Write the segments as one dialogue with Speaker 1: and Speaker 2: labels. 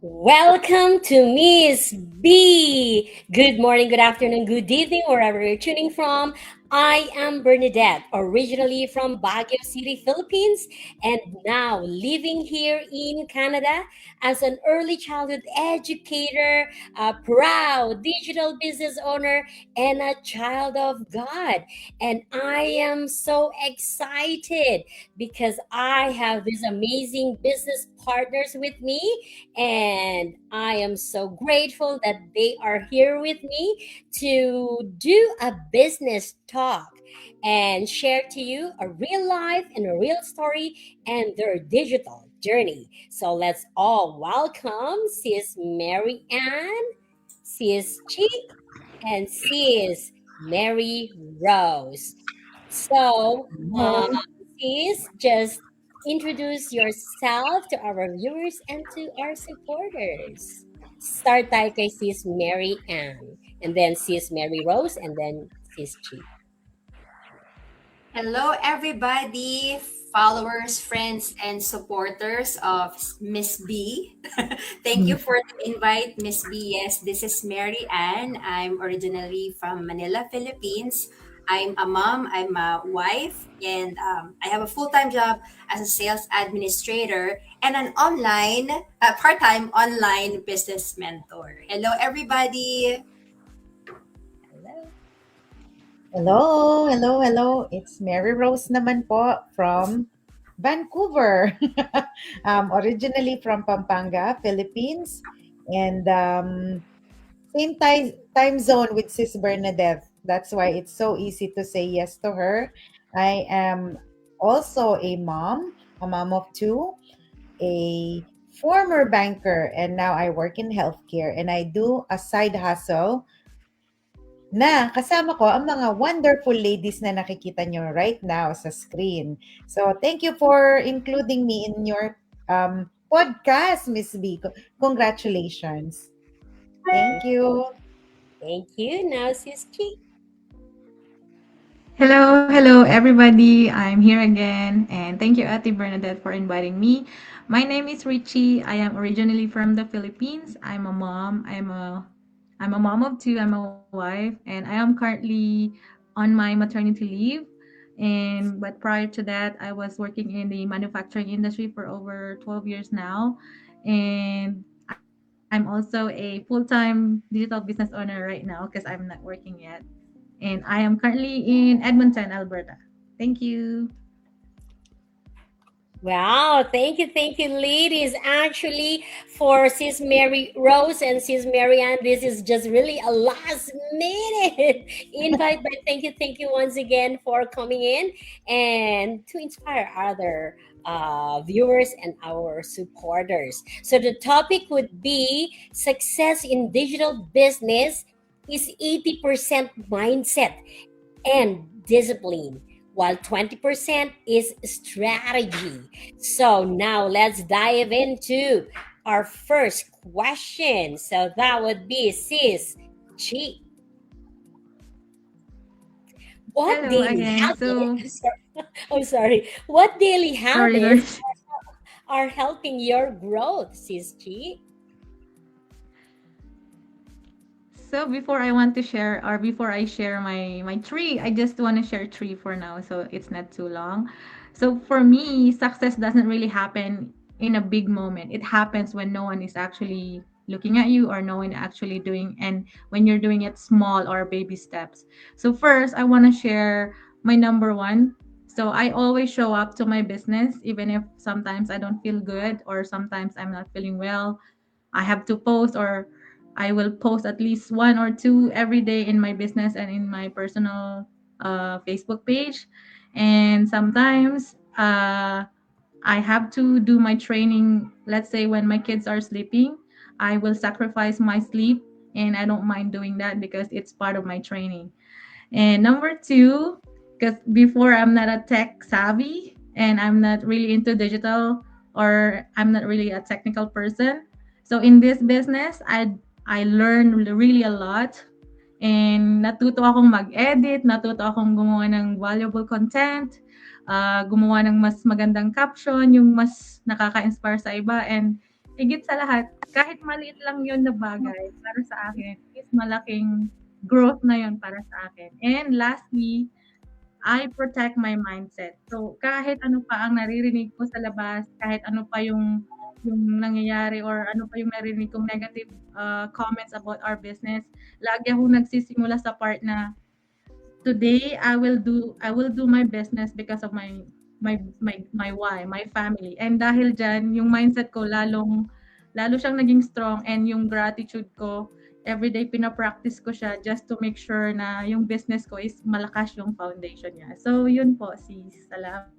Speaker 1: Welcome to Miss B. Good morning, good afternoon, good evening, wherever you're tuning from. I am Bernadette, originally from Baguio City, Philippines, and now living here in Canada as an early childhood educator, a proud digital business owner, and a child of God. And I am so excited because I have these amazing business partners with me, and I am so grateful that they are here with me to do a business talk and share to you a real life and a real story and their digital journey. So let's all welcome Sis Mary Ann, Sis Chi, and Sis Mary Rose. So,
Speaker 2: Hello.
Speaker 1: please just introduce yourself to our viewers and to our supporters. Start tayo kay Sis Mary Ann, and then Sis Mary Rose, and then Sis Chi.
Speaker 3: Hello, everybody, followers, friends, and supporters of Miss B. Thank you for the invite, Miss B. Yes, this is Mary Ann. I'm originally from Manila, Philippines. I'm a mom, I'm a wife, and I have a full time job as a sales administrator and an part time online business mentor. Hello, everybody.
Speaker 1: Hello.
Speaker 2: Hello. It's Mary Rose naman po from Vancouver. Originally from Pampanga, Philippines. And same time zone with Sis Bernadette. That's why it's so easy to say yes to her. I am also a mom of two, a former banker, and now I work in healthcare. And I do a side hustle na kasama ko ang mga wonderful ladies na nakikita nyo right now sa screen. So, thank you for including me in your podcast, Miss B. Congratulations. Thank you.
Speaker 1: Thank you. Now, Sis Chi.
Speaker 4: Hello, everybody. I'm here again, and thank you, Ate Bernadette, for inviting me. My name is Richie. I am originally from the Philippines. I'm a mom. I'm a mom of two. I'm a wife, and I am currently on my maternity leave. And but prior to that, I was working in the manufacturing industry for over 12 years now, and I'm also a full-time digital business owner right now because I'm not working yet, and I am currently in Edmonton, Alberta. Thank you.
Speaker 1: Wow, thank you, ladies. Actually, for Sis Mary Rose and Sis Mary Ann, this is just really a last minute invite. But thank you once again for coming in and to inspire other viewers and our supporters. So the topic would be success in digital business is 80% mindset and discipline, while 20% is strategy. So now let's dive into our first question. So that would be Sis Chi. What
Speaker 4: Hello
Speaker 1: daily
Speaker 4: again.
Speaker 1: habits?
Speaker 4: So,
Speaker 1: I'm sorry. What daily
Speaker 4: sorry.
Speaker 1: habits are helping your growth, Sis Chi?
Speaker 4: So before I want to share, or before I share my tree, I just want to share three for now, so it's not too long. So for me, success doesn't really happen in a big moment. It happens when no one is actually looking at you, or no one actually doing, and when you're doing it small or baby steps. So first, I want to share my number one. So I always show up to my business, even if sometimes I don't feel good, or sometimes I'm not feeling well. I have to post, or I will post at least one or two every day in my business and in my personal Facebook page. And sometimes I have to do my training. Let's say when my kids are sleeping, I will sacrifice my sleep, and I don't mind doing that because it's part of my training. And number two, because before I'm not a tech savvy and I'm not really into digital, or I'm not really a technical person. So in this business, I learned really a lot, and natuto akong mag-edit, natuto akong gumawa ng valuable content, gumawa ng mas magandang caption, yung mas nakaka-inspire sa iba, and higit sa lahat, kahit maliit lang yun na bagay para sa akin, is malaking growth na yun para sa akin. And lastly, I protect my mindset. So, kahit ano pa ang naririnig ko sa labas, kahit ano pa yung nangyayari or ano pa yung narinig kong negative comments about our business, lagi akong nagsisimula sa part na today I will do my business because of my why, my family. And dahil diyan, yung mindset ko lalo siyang naging strong, and yung gratitude ko everyday pina-practice ko siya just to make sure na yung business ko is malakas yung foundation niya. So yun po, sis. Salamat.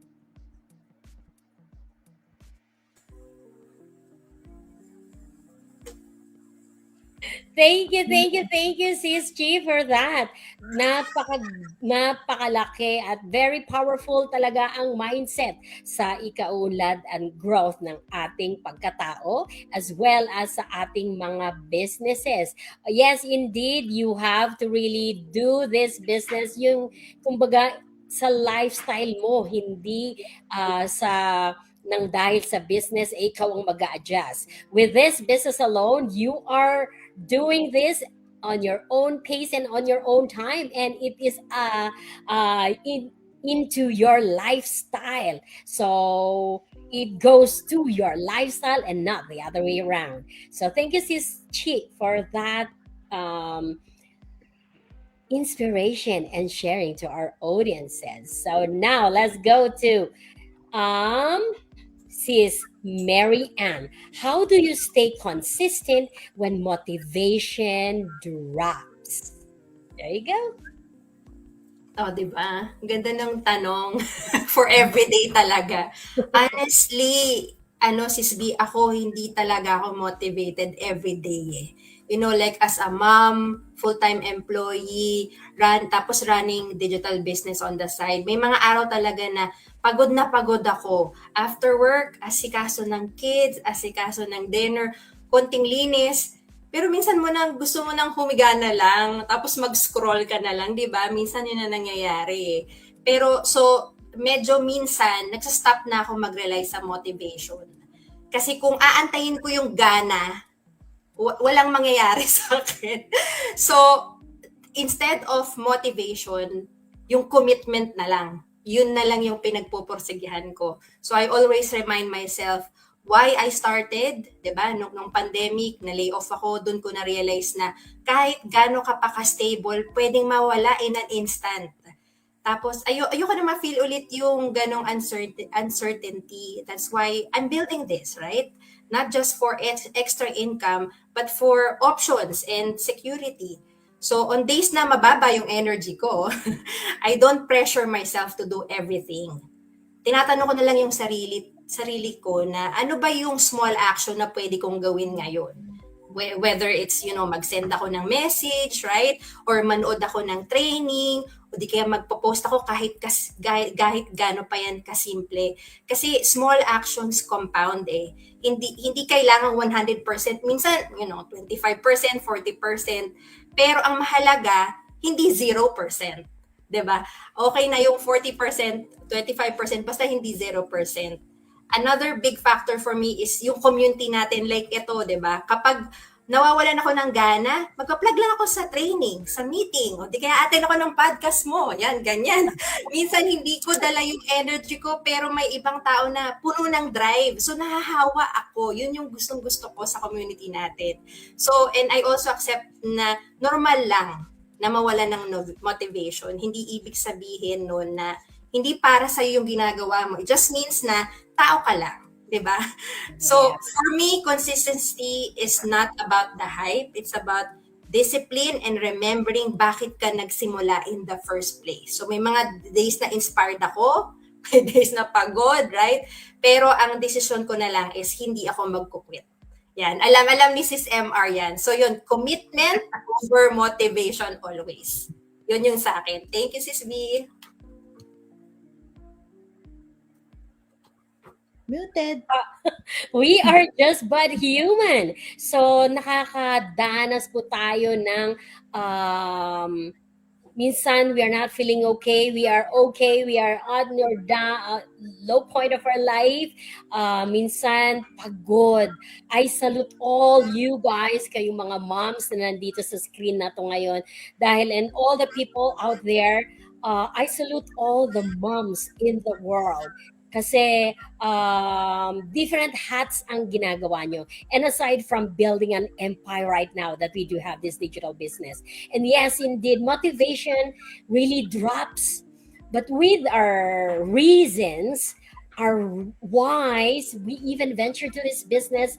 Speaker 1: Thank you, Sis G, for that. Napakalaki at very powerful talaga ang mindset sa ikaunlad and growth ng ating pagkatao as well as sa ating mga businesses. Yes, indeed, you have to really do this business yung kumbaga sa lifestyle mo, hindi sa nang dahil sa business, ikaw ang mag-a-adjust. With this business alone, you are doing this on your own pace and on your own time, and it is into your lifestyle, so it goes to your lifestyle and not the other way around. So thank you, Sis Chi, for that inspiration and sharing to our audiences. So now let's go to Sis Mary Ann. How do you stay consistent when motivation drops? There you go.
Speaker 3: Oh, di ba? Ganda ng tanong. For everyday talaga. Honestly, Sis B, ako hindi talaga ako motivated everyday eh. Like as a mom, full-time employee, tapos running digital business on the side. May mga araw talaga na pagod ako. After work, asikaso ng kids, asikaso ng dinner, konting linis. Pero minsan gusto mo nang humiga na lang, tapos mag-scroll ka na lang, di ba? Minsan yun na nangyayari. Pero medyo minsan, nagsa-stop na ako mag-rely sa motivation. Kasi kung aantayin ko yung gana, walang mangyayari sa akin. So, instead of motivation, yung commitment na lang. Yun na lang yung pinagpupursigihan ko. So, I always remind myself why I started, 'di ba? Nung pandemic, na-lay off ako, doon ko na-realize na kahit gaano ka pa ka-stable, pwedeng mawala in an instant. Tapos, ayoko na ma-feel ulit yung ganong uncertainty. That's why I'm building this, right? Not just for extra income, but for options and security. So, on days na mababa yung energy ko, I don't pressure myself to do everything. Tinatanong ko na lang yung sarili ko na ano ba yung small action na pwede kong gawin ngayon. Whether it's, mag-send ako ng message, right? Or manood ako ng training, o di kaya magpo-post ako kahit gaano pa yan kasimple. Kasi small actions compound eh. Hindi kailangan 100%. Minsan, 25%, 40%. Pero ang mahalaga, hindi 0%. 'Di ba? Okay na yung 40%, 25%, basta hindi 0%. Another big factor for me is yung community natin, like ito, 'di ba? Kapag nawawalan ako ng gana, magpa-plug lang ako sa training, sa meeting, o di kaya attend ako ng podcast mo, yan, ganyan. Minsan hindi ko dala yung energy ko, pero may ibang tao na puno ng drive. So nahahawa ako, yun yung gustong-gusto ko sa community natin. So, and I also accept na normal lang na mawala ng motivation. Hindi ibig sabihin noon na hindi para sa yung ginagawa mo. It just means na tao ka lang, 'di ba? So, for me, consistency is not about the hype. It's about discipline and remembering bakit ka nagsimula in the first place. So, may mga days na inspired ako, may days na pagod, right? Pero ang decision ko na lang is hindi ako magkukwit. Yan, alam ni Sis MR yan. So yun, commitment over motivation always. Yun yung sa akin. Thank you, Sis B.
Speaker 2: Muted.
Speaker 1: We are just but human. So nakakadanas po tayo ng minsan we are not feeling okay, we are on your low point of our life, minsan pagod. I salute all you guys, kayong mga moms na nandito sa screen na to ngayon, dahil and all the people out there, I salute all the moms in the world. Kasi different hats ang ginagawa nyo. And aside from building an empire right now that we do have this digital business. And yes, indeed, motivation really drops. But with our reasons, our whys, we even venture to this business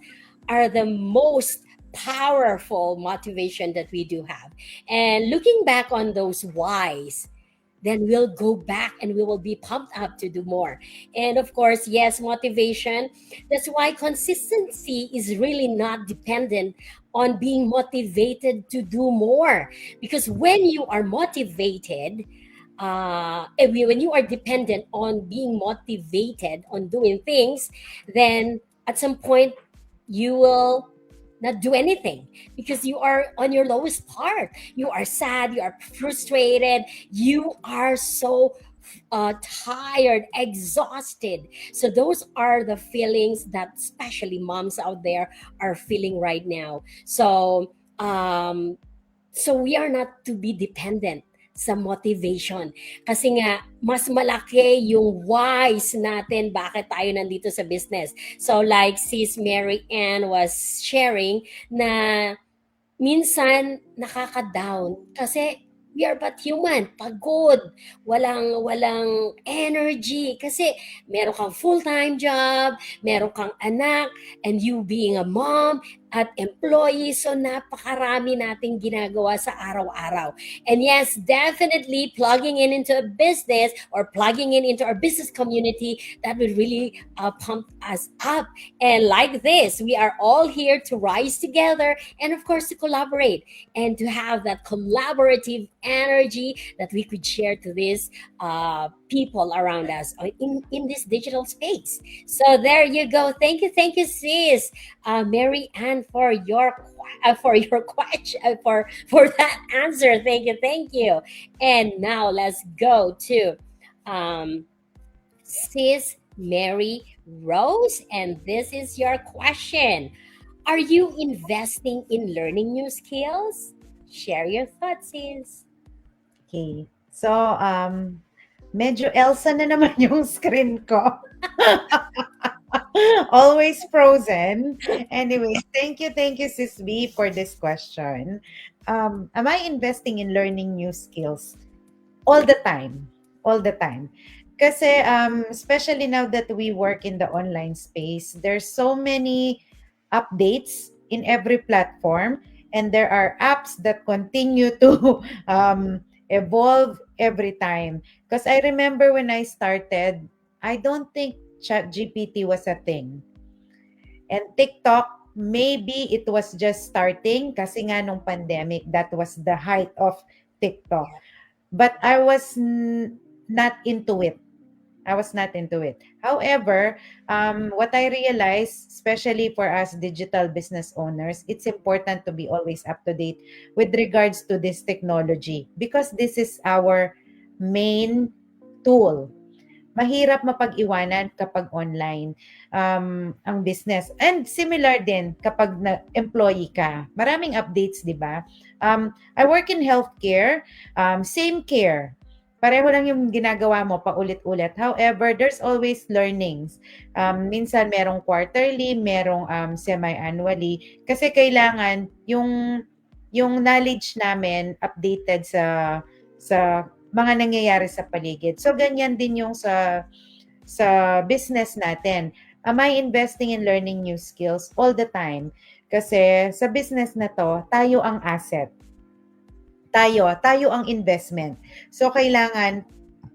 Speaker 1: are the most powerful motivation that we do have. And looking back on those whys, then we'll go back and we will be pumped up to do more. And of course, yes, motivation. That's why consistency is really not dependent on being motivated to do more. Because when you are motivated, when you are dependent on being motivated on doing things, then at some point you will not do anything because you are on your lowest part. You are sad, you are frustrated, you are so tired, exhausted. So those are the feelings that especially moms out there are feeling right now. So we are not to be dependent sa motivation. Kasi nga, mas malaki yung whys natin bakit tayo nandito sa business. So like sis Mary Ann was sharing na minsan nakaka-down kasi we are but human, pagod, walang energy kasi meron kang full-time job, meron kang anak, and you being a mom at employee, so napakarami nating ginagawa sa araw-araw. And yes, definitely plugging in into a business or plugging in into our business community, that would really pump us up. And like this, we are all here to rise together and of course to collaborate and to have that collaborative energy that we could share to these people around us in this digital space. So there you go. Thank you, sis, Mary Ann, for your question, for that answer. Thank you. And now let's go to sis Mary Rose, and this is your question. Are you investing in learning new skills? Share your thoughts, sis.
Speaker 2: Okay. So, medyo Elsa na naman yung screen ko. Always frozen. Anyway, thank you, Sis B, for this question. Am I investing in learning new skills? All the time. All the time. Kasi, especially now that we work in the online space, there's so many updates in every platform, and there are apps that continue to evolve every time. Because I remember when I started, I don't think ChatGPT was a thing. And TikTok, maybe it was just starting kasi nga nung pandemic, that was the height of TikTok. But I was not into it. I was not into it. However, what I realized, especially for us digital business owners, it's important to be always up to date with regards to this technology because this is our main tool. Mahirap mapag-iwanan kapag online ang business. And similar din kapag employee ka. Maraming updates, di ba? I work in healthcare, same care. Pareho lang yung ginagawa mo paulit-ulit. However, there's always learnings. Minsan merong quarterly, merong semi-annually. Kasi kailangan yung knowledge namin updated sa mga nangyayari sa paligid. So, ganyan din yung sa business natin. Am I investing in learning new skills? All the time. Kasi sa business na to, tayo ang asset. Tayo ang investment. So, kailangan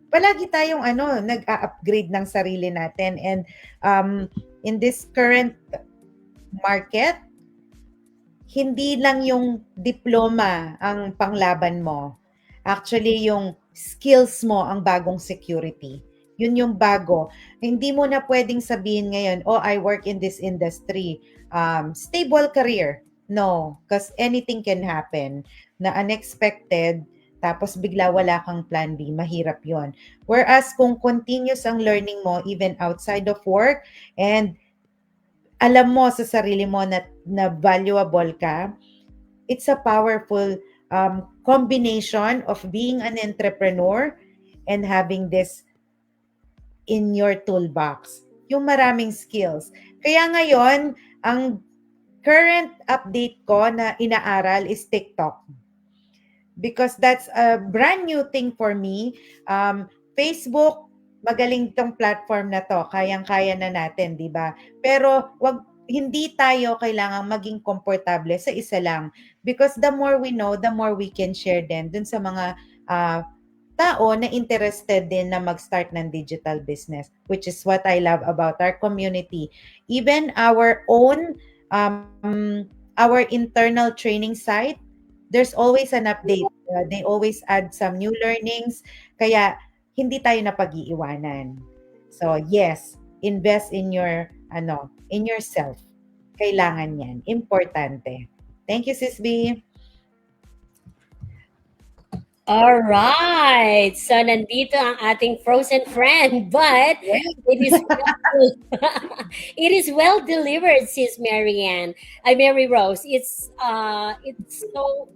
Speaker 2: palagi tayong nag-upgrade ng sarili natin. And in this current market, hindi lang yung diploma ang panglaban mo. Actually, yung skills mo ang bagong security. Yun yung bago. Hindi mo na pwedeng sabihin ngayon, oh, I work in this industry. Stable career. No, because anything can happen na unexpected tapos bigla wala kang plan B, mahirap yon. Whereas kung continuous ang learning mo even outside of work and alam mo sa sarili mo na valuable ka, it's a powerful combination of being an entrepreneur and having this in your toolbox. Yung maraming skills. Kaya ngayon, ang current update ko na inaaral is TikTok because that's a brand new thing for me. Facebook, magaling tong platform na to. Kayang-kaya na natin, di ba? Pero hindi tayo kailangang maging komportable sa isa lang. Because the more we know, the more we can share din dun sa mga uh, tao na interested din na mag-start ng digital business, which is what I love about our community. Even our internal training site, there's always an update. They always add some new learnings. Kaya hindi tayo napag-iiwanan. So yes, invest in yourself. Kailangan yan. Importante. Thank you, Sis B.
Speaker 1: All right. So nandito ang ating frozen friend, but it is well, it is well delivered, sis Marianne. Mary Rose. It's so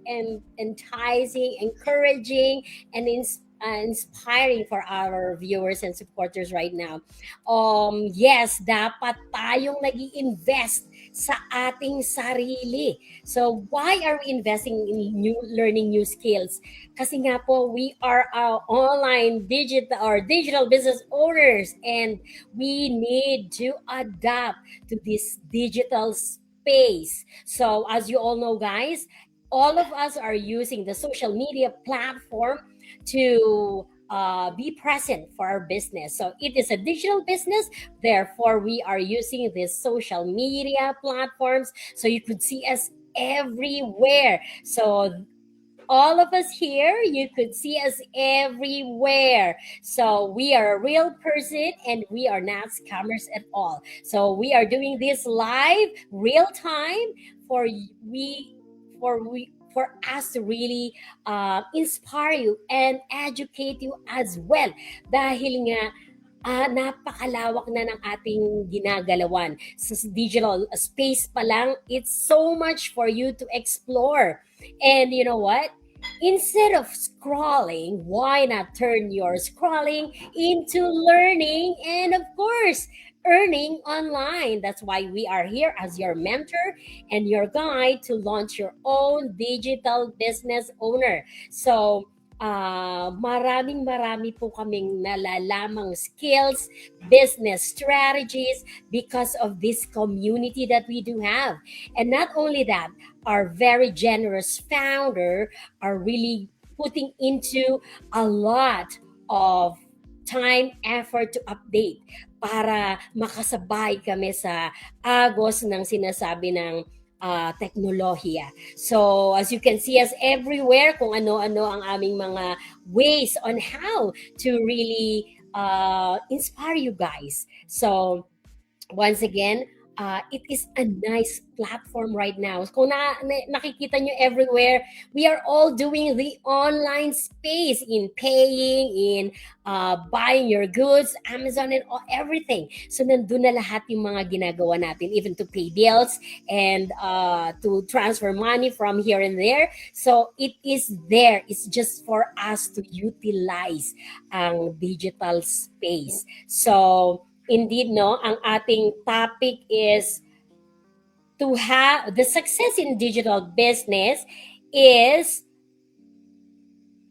Speaker 1: enticing, encouraging, and inspiring for our viewers and supporters right now. Yes, dapat tayong nag-i-invest sa ating sarili. So why are we investing in learning new skills? Kasi nga po, we are online digital business owners, and we need to adapt to this digital space. So as you all know, guys, all of us are using the social media platform to be present for our business. So it is a digital business. Therefore, we are using these social media platforms. So you could see us everywhere. So all of us here, you could see us everywhere. So we are a real person and we are not scammers at all. So we are doing this live, real time for us to really inspire you and educate you as well. Dahil nga napakalawak na ng ating ginagalawan. Sa digital space pa lang, it's so much for you to explore. And you know what? Instead of scrolling, why not turn your scrolling into learning and, of course, earning online? That's why we are here as your mentor and your guide to launch your own digital business owner. So, marami po kaming nalalamang skills, business strategies because of this community that we do have. And not only that, our very generous founder are really putting into a lot of time, effort to update para makasabay kami sa agos ng sinasabi ng teknolohiya. So, as you can see us everywhere, kung ano-ano ang aming mga ways on how to really inspire you guys. So, once again, it is a nice platform right now. Kung nakikita nyo everywhere, we are all doing the online space in paying, in buying your goods, Amazon and everything. So nandun na lahat yung mga ginagawa natin, even to pay bills and to transfer money from here and there. So it is there. It's just for us to utilize ang digital space. So indeed, no, ang ating topic is to have the success in digital business is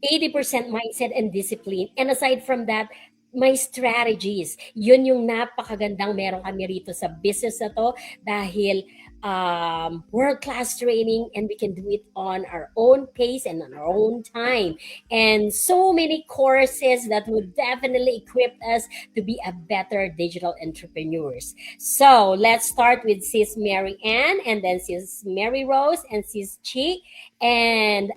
Speaker 1: 80% mindset and discipline. And aside from that, my strategies. Yun yung napakagandang meron kami rito sa business na to dahil world-class training, and we can do it on our own pace and on our own time. And so many courses that would definitely equip us to be a better digital entrepreneurs. So let's start with Sis Mary Ann, and then Sis Mary Rose, and Sis Chi. And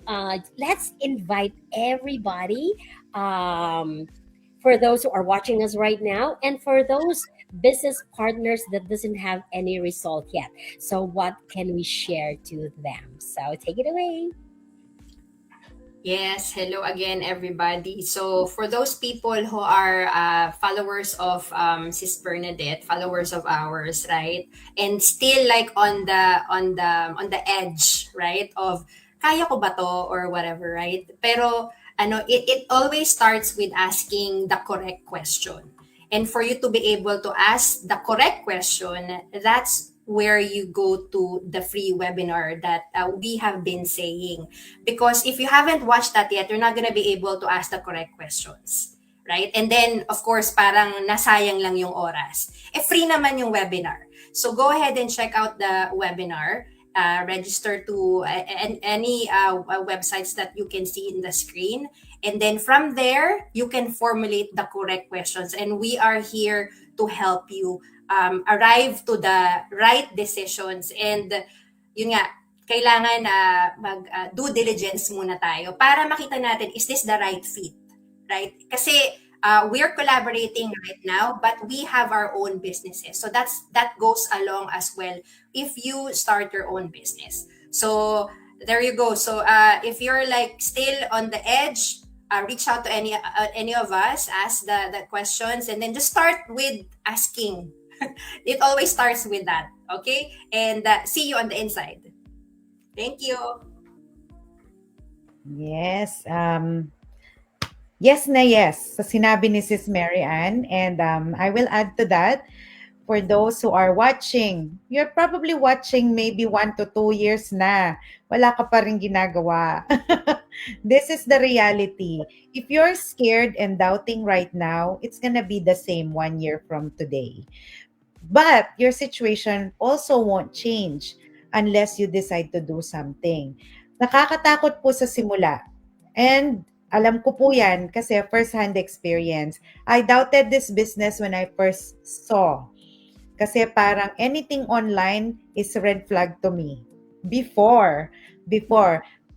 Speaker 1: let's invite everybody, for those who are watching us right now, and for those business partners that doesn't have any result yet. So what can we share to them? So take it away.
Speaker 3: Yes, hello again, everybody. So, for those people who are followers of Sis Bernadette, followers of ours, right, and still like on the edge, right, of kaya ko ba to or whatever, right? Pero it always starts with asking the correct question. And for you to be able to ask the correct question, that's where you go to the free webinar that we have been saying. Because if you haven't watched that yet, you're not going to be able to ask the correct questions. Right? And then, of course, parang nasayang lang yung oras. Free naman yung webinar. So go ahead and check out the webinar. Register to any websites that you can see in the screen. And then from there, you can formulate the correct questions. And we are here to help you arrive to the right decisions. And yun nga, kailangan mag due diligence muna tayo para makita natin, is this the right fit? Right? Kasi we're collaborating right now, but we have our own businesses. So that goes along as well if you start your own business. So there you go. So if you're like still on the edge, reach out to any of us, ask the questions, and then just start with asking. It always starts with that. Okay? And see you on the inside. Thank you.
Speaker 2: Yes. Yes na yes sa sinabi ni Sis Mary Ann. And I will add to that, for those who are watching, you're probably watching maybe 1 to 2 years na. Wala ka pa rin ginagawa. This is the reality. If you're scared and doubting right now, it's gonna be the same 1 year from today. But your situation also won't change unless you decide to do something. Nakakatakot po sa simula. And alam ko po yan kasi first-hand experience. I doubted this business when I first saw. Kasi parang anything online is red flag to me. Before.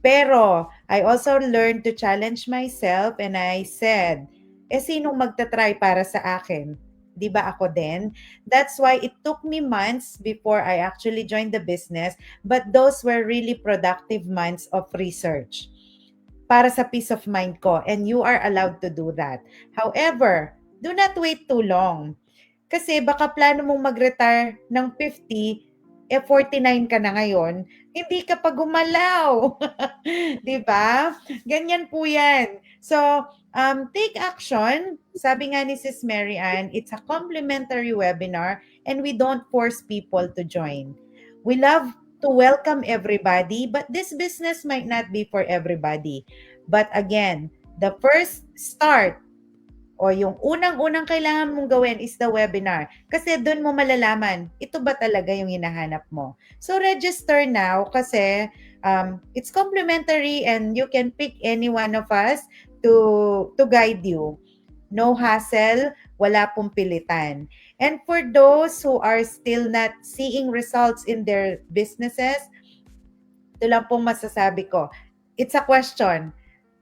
Speaker 2: Pero I also learned to challenge myself and I said, sinong magta-try para sa akin? Di ba ako din? That's why it took me months before I actually joined the business, but those were really productive months of research para sa peace of mind ko, and you are allowed to do that. However, do not wait too long. Kasi baka plano mong mag-retire ng 50, 49 ka na ngayon, hindi ka pa gumalaw. Di ba? Ganyan po yan. So, take action. Sabi nga ni Sis Mary Ann, it's a complimentary webinar and we don't force people to join. We love to welcome everybody, but this business might not be for everybody. But again, the first start o yung unang-unang kailangan mong gawin is the webinar. Kasi doon mo malalaman, ito ba talaga yung hinahanap mo? So register now kasi it's complimentary and you can pick any one of us to guide you. No hassle, wala pong pilitan. And for those who are still not seeing results in their businesses, ito lang pong masasabi ko. It's a question.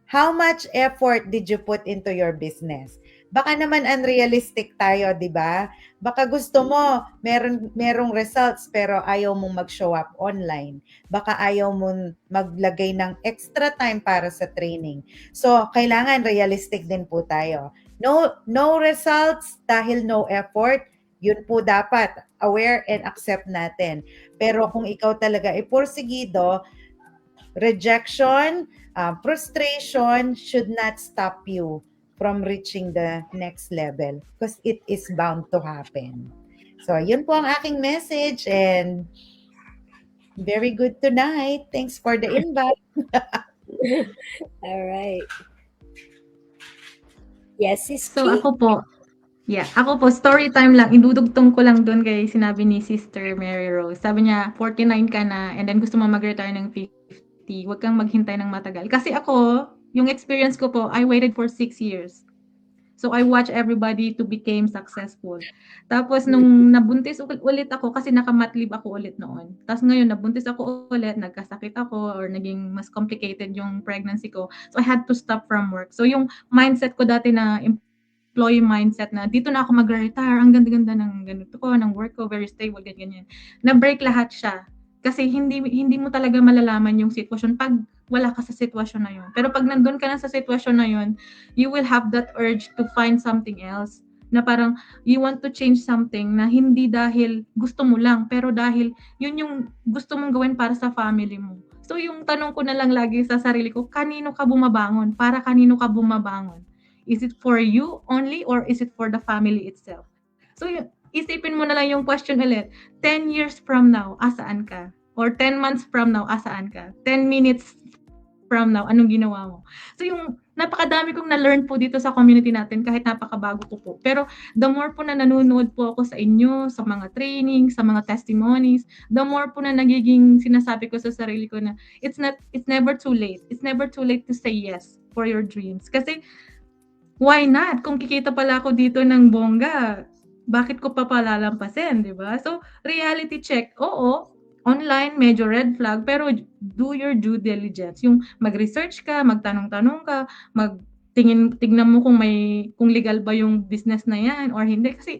Speaker 2: How much effort did you put into your business? Baka naman unrealistic tayo, di ba? Baka gusto mo, merong results pero ayaw mong mag-show up online. Baka ayaw mong maglagay ng extra time para sa training. So, kailangan realistic din po tayo. No results dahil no effort, yun po dapat aware and accept natin. Pero kung ikaw talaga ay porsigido, rejection, frustration should not stop you from reaching the next level because it is bound to happen. So, yun po ang aking message and very good tonight. Thanks for the invite.
Speaker 1: All right. Yes, Sis
Speaker 4: So
Speaker 1: P?
Speaker 4: ako po, story time lang. Idudugtong ko lang doon kay sinabi ni Sister Mary Rose. Sabi niya, 49 ka na and then gusto mo mag-retire ng 50. Huwag kang maghintay ng matagal. Kasi ako, yung experience ko po, I waited for 6 years. So I watch everybody to become successful. Tapos nung nabuntis ulit ako kasi naka-mat leave ako ulit noon. Tapos ngayon nabuntis ako ulit, nagkasakit ako or naging mas complicated yung pregnancy ko. So I had to stop from work. So yung mindset ko dati na employee mindset na dito na ako mag-retire, ang ganda-ganda ng ganito ko, ng work ko, very stable, ganyan. Na-break lahat siya. Kasi hindi mo talaga malalaman yung sitwasyon 'pag wala ka sa sitwasyon na yun. Pero 'pag nandun ka na sa sitwasyon na yun, you will have that urge to find something else, na parang you want to change something na hindi dahil gusto mo lang, pero dahil yun yung gusto mong gawin para sa family mo. So yung tanong ko na lang lagi sa sarili ko, kanino ka bumabangon? Para kanino ka bumabangon? Is it for you only or is it for the family itself? So isipin mo na lang yung question ulit, 10 years from now, asaan ka? Or 10 months from now, asaan ka? 10 minutes from now, anong ginawa mo? So yung napakadami kong na-learn po dito sa community natin kahit napakabago ko po. Pero the more po na nanonood po ako sa inyo, sa mga training, sa mga testimonies, the more po na nagiging sinasabi ko sa sarili ko na it's never too late. It's never too late to say yes for your dreams. Kasi why not? Kung kikita pala ako dito ng bongga, bakit ko pa palalampasin, di ba? So, reality check, oo, online, medyo red flag, pero do your due diligence. Yung mag-research ka, magtanong-tanong ka, tignan mo kung legal ba yung business na yan or hindi. Kasi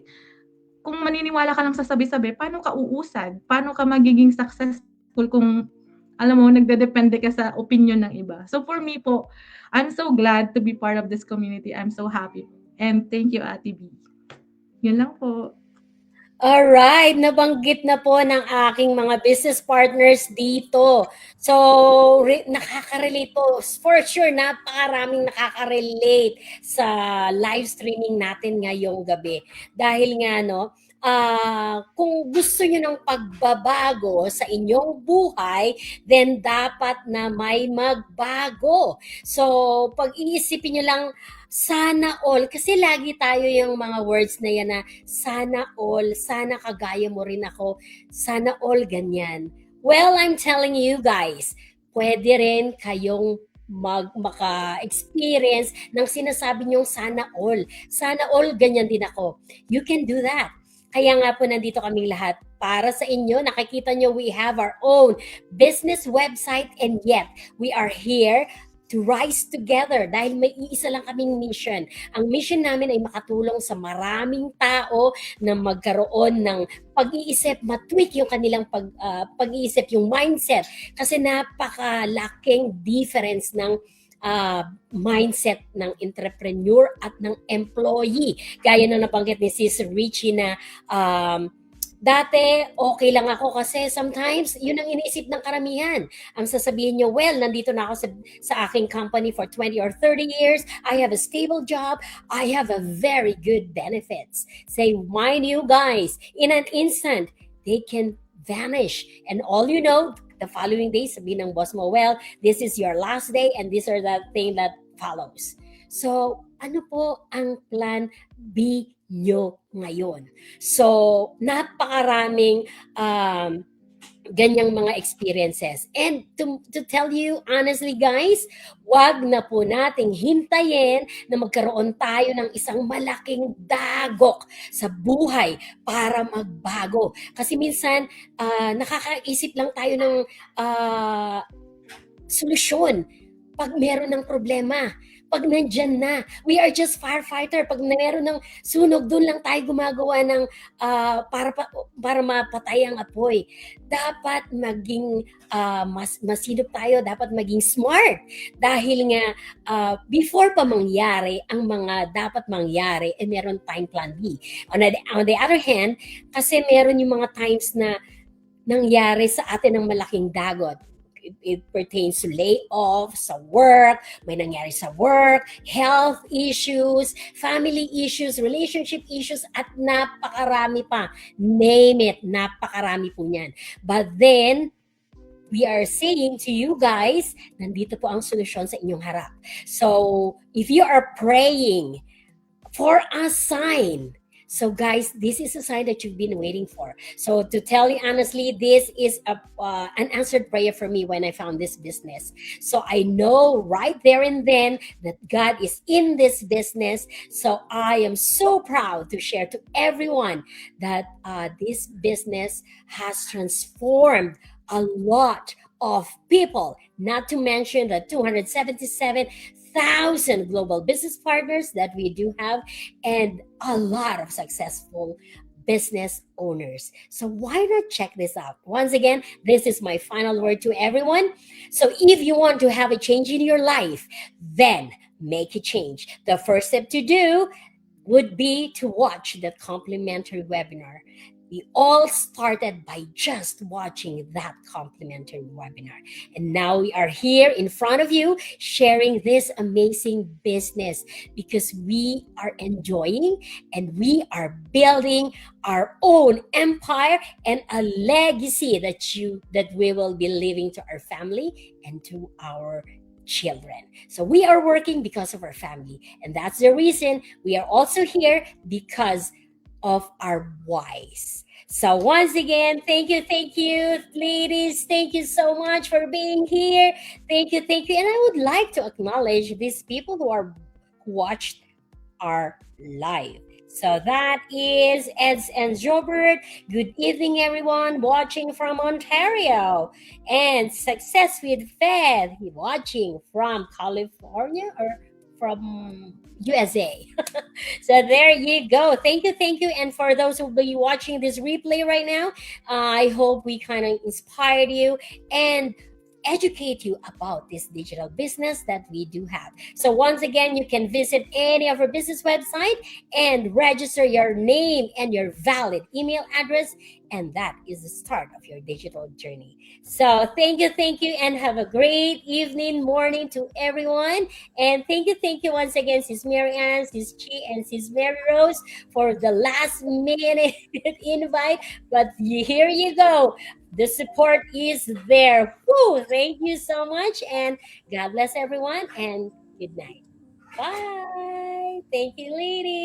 Speaker 4: kung maniniwala ka lang sa sabi-sabi, paano ka uusad? Paano ka magiging successful kung alam mo, nagdedepende ka sa opinion ng iba. So for me po, I'm so glad to be part of this community. I'm so happy. And thank you, Ate B. Yun lang po.
Speaker 1: Alright, nabanggit na po ng aking mga business partners dito. So, nakaka-relate po. For sure, napakaraming nakaka-relate sa live streaming natin ngayong gabi. Dahil nga, kung gusto nyo ng pagbabago sa inyong buhay, then dapat na may magbago. So, pag-iisipin nyo lang, sana all, kasi lagi tayo yung mga words na yan na sana all, sana kagaya mo rin ako, sana all ganyan. Well, I'm telling you guys, pwede rin kayong maka-experience ng sinasabi niyong sana all. Sana all, ganyan din ako. You can do that. Kaya nga po nandito kaming lahat para sa inyo. Nakikita nyo, we have our own business website and yet we are here to rise together dahil may iisa lang kaming mission. Ang mission namin ay makatulong sa maraming tao na magkaroon ng pag-iisip, matweak yung kanilang pag-iisip, yung mindset. Kasi napakalaking difference ng mindset ng entrepreneur at ng employee. Gaya na nabanggit ni Sis Richie na dati, okay lang ako kasi sometimes, yun ang iniisip ng karamihan. Ang sasabihin nyo, well, nandito na ako sa aking company for 20 or 30 years. I have a stable job. I have a very good benefits. Say, mind you guys, in an instant, they can vanish. And all you know, the following day, sabihin ng boss mo, well, this is your last day and these are the thing that follows. So, ano po ang plan B nyo ngayon? So, napakaraming ganyang mga experiences. And to tell you honestly guys, wag na po nating hintayin na magkaroon tayo ng isang malaking dagok sa buhay para magbago. Kasi minsan, nakakaisip lang tayo ng solusyon pag meron ng problema. Pag nandyan na, we are just firefighter. Pag meron ng sunog, doon lang tayo gumagawa ng para mapatay ang apoy. Dapat maging masinop tayo, dapat maging smart. Dahil nga, before pa mangyari ang mga dapat mangyari, meron time plan B. On the other hand, kasi meron yung mga times na nangyari sa atin ng malaking dagot. It pertains to layoff, sa work, may nangyari sa work, health issues, family issues, relationship issues, at napakarami pa. Name it, napakarami po niyan. But then, we are saying to you guys, nandito po ang solusyon sa inyong harap. So, if you are praying for a sign, so guys, this is a sign that you've been waiting for. So to tell you honestly, this is an answered prayer for me when I found this business. So I know right there and then that God is in this business. So I am so proud to share to everyone that this business has transformed a lot of people, not to mention the 277,000 global business partners that we do have and a lot of successful business owners. So why not check this out? Once again, this is my final word to everyone. So if you want to have a change in your life, then make a change. The first step to do would be to watch the complimentary webinar. We all started by just watching that complimentary webinar. And now we are here in front of you sharing this amazing business because we are enjoying and we are building our own empire and a legacy that we will be leaving to our family and to our children. So we are working because of our family. And that's the reason we are also here because of our whys. So once again, thank you, ladies. Thank you so much for being here. Thank you. And I would like to acknowledge these people who watched are live. So that is Eds and Jobert. Good evening, everyone watching from Ontario. And Success with Fed watching from California or from USA. So there you go. Thank you. And for those who will be watching this replay right now, I hope we kind of inspired you and educate you about this digital business that we do have. So once again, you can visit any of our business website and register your name and your valid email address, and that is the start of your digital journey. So thank you, and have a great evening, morning to everyone. And thank you once again, Sis Mary Ann, Sis Chi, and Sis Mary Rose for the last minute invite. But here you go. The support is there. Woo! Thank you so much, and God bless everyone, and good night. Bye. Thank you, ladies.